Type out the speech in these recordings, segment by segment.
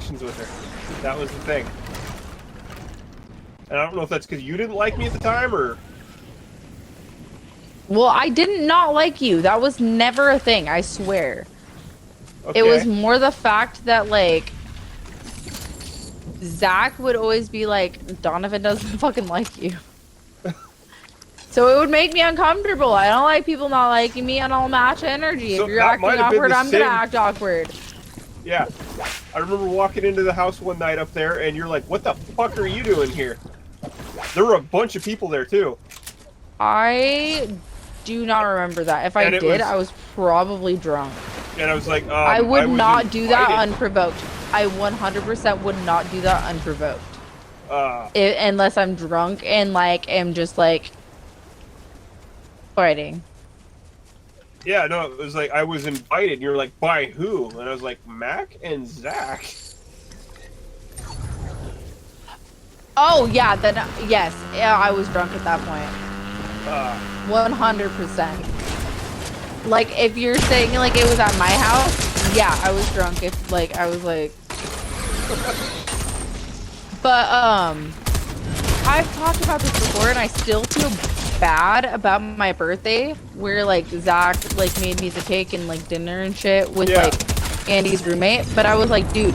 conversations with her. That was the thing. And I don't know if that's because you didn't like me at the time, or... Well, I did not like you. That was never a thing, I swear. Okay. It was more the fact that, like, Zach would always be like, Donovan doesn't fucking like you. So it would make me uncomfortable. I don't like people not liking me, and I'll match energy. So if you're acting awkward, I'm gonna act awkward. Yeah. I remember walking into the house one night up there, and you're like, what the fuck are you doing here? There were a bunch of people there, too. I do not remember that. If I did, I was probably drunk. And I was like, I would not do that unprovoked. I 100% would not do that unprovoked. Unless I'm drunk and, like, am just, like, fighting. Yeah, no, it was like, I was invited, and you're like, by who? And I was like, Mac and Zach. Oh, yeah, then, yes. Yeah, I was drunk at that point. 100%. Like, if you're saying, like, it was at my house, yeah, I was drunk. If, like, I was, like... But, I've talked about this before, and I still feel bad about my birthday, where, like, Zach, like, made me the cake and, like, dinner and shit with, like, Andy's roommate. But I was like, dude,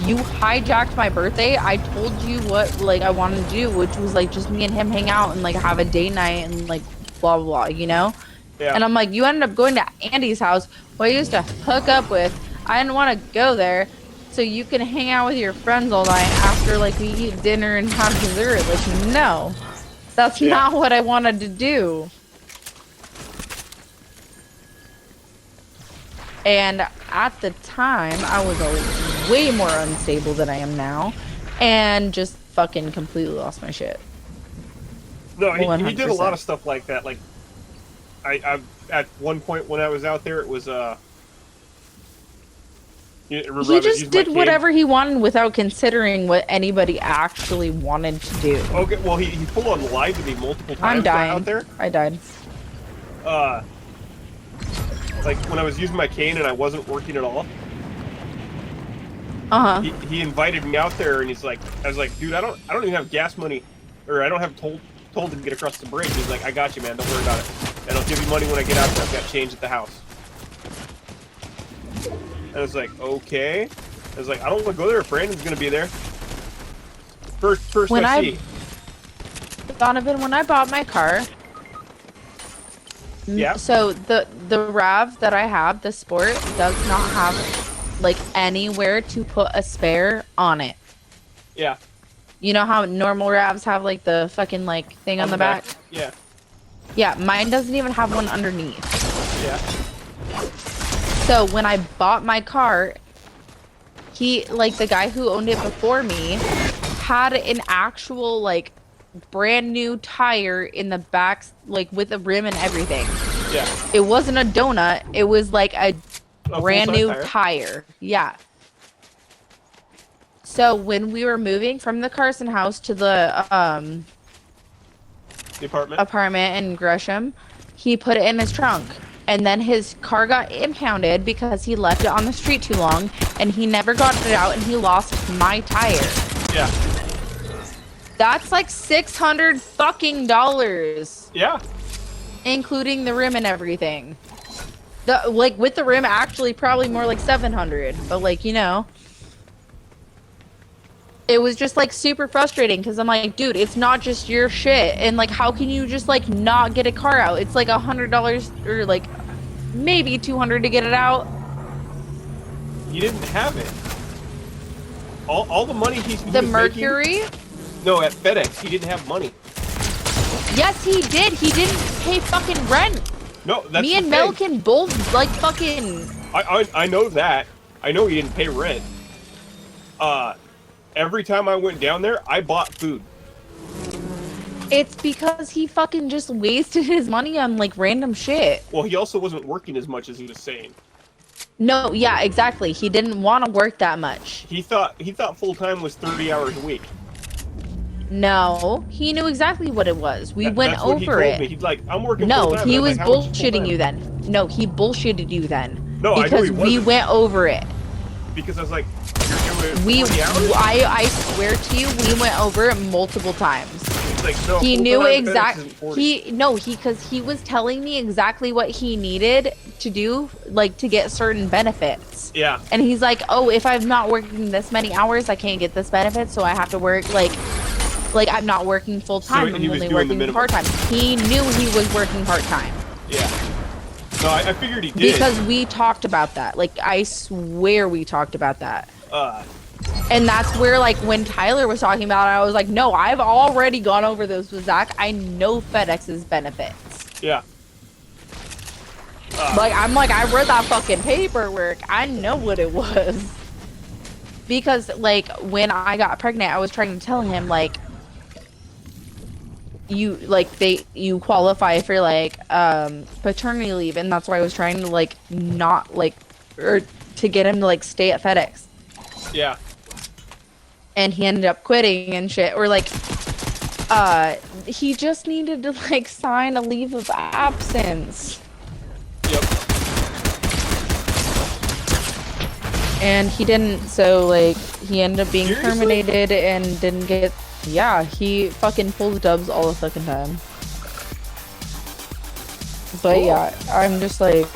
you hijacked my birthday. I told you what, like, I wanted to do, which was, like, just me and him hang out and, like, have a date night and, like, blah, blah, blah, you know? Yeah. And I'm like, you ended up going to Andy's house, who I used to hook up with. I didn't want to go there, so you can hang out with your friends all night after, like, we eat dinner and have dessert. Like, no. That's not what I wanted to do. And at the time, I was way more unstable than I am now, and just fucking completely lost my shit. No, he did a lot of stuff like that. Like, I at one point when I was out there, it was he just did whatever he wanted without considering what anybody actually wanted to do. Okay, well he full on lied to me multiple times. I'm dying. Out there. I died. Like when I was using my cane and I wasn't working at all. He invited me out there and he's like, I was like, dude, I don't even have gas money, or I don't have told to get across the bridge. He's like, I got you, man. Don't worry about it. And I'll give you money when I get out there. I've got change at the house. And I was like, okay. I was like, I don't want to go there if Brandon's going to be there. First I see. Donovan, when I bought my car... Yeah. So the RAV that I have, the Sport, does not have, like, anywhere to put a spare on it. Yeah. You know how normal RAVs have, like, the fucking, like, thing on the back? Yeah. Yeah, mine doesn't even have one underneath. Yeah. So when I bought my car, he, like, the guy who owned it before me had an actual, like, brand new tire in the back, like, with a rim and everything. Yeah. It wasn't a donut. It was, like, a brand new tire. Yeah. So when we were moving from the Carson house to the apartment in Gresham, he put it in his trunk. And then his car got impounded because he left it on the street too long, and he never got it out, and he lost my tire. Yeah. That's like $600 fucking dollars. Yeah. Including the rim and everything. Like, with the rim, actually, probably more like 700. But, like, you know. It was just, like, super frustrating because I'm like, dude, it's not just your shit. And, like, how can you just, like, not get a car out? It's, like, $100 or, like, maybe $200 to get it out. You didn't have it. All the money he The Mercury? No, at FedEx, he didn't have money. Yes, he did. He didn't pay fucking rent. No, that's Me and Mel can both, like, fucking... I know that. I know he didn't pay rent. Every time I went down there, I bought food. It's because he fucking just wasted his money on, like, random shit. Well, he also wasn't working as much as he was saying. No, yeah, exactly. He didn't want to work that much. He thought full-time was 30 hours a week. No, he knew exactly what it was. We went over it. He's like, I'm working full-time. No, he was bullshitting you then. No, he bullshitted you then. No, because we went over it. Because I was like, you're doing I swear to you, we went over it multiple times. Like, no, he knew exactly. Because he was telling me exactly what he needed to do, like to get certain benefits. Yeah. And he's like, oh, if I'm not working this many hours, I can't get this benefit, so I have to work like I'm not working full time. So I'm only working part time. He knew he was working part time. Yeah. No, I figured he did. Because we talked about that. Like, I swear we talked about that. And that's where, like, when Tyler was talking about it, I was like, no, I've already gone over those with Zach. I know FedEx's benefits. Yeah. I'm like, I read that fucking paperwork. I know what it was. Because, like, when I got pregnant, I was trying to tell him, like, you qualify for like paternity leave, and that's why I was trying to like not like or to get him to like stay at FedEx. Yeah. And he ended up quitting and shit, or like he just needed to like sign a leave of absence. Yep. And he didn't, so like he ended up being Seriously? terminated and didn't get. Yeah, he fucking pulls dubs all the fucking time. But Cool. yeah, I'm just like,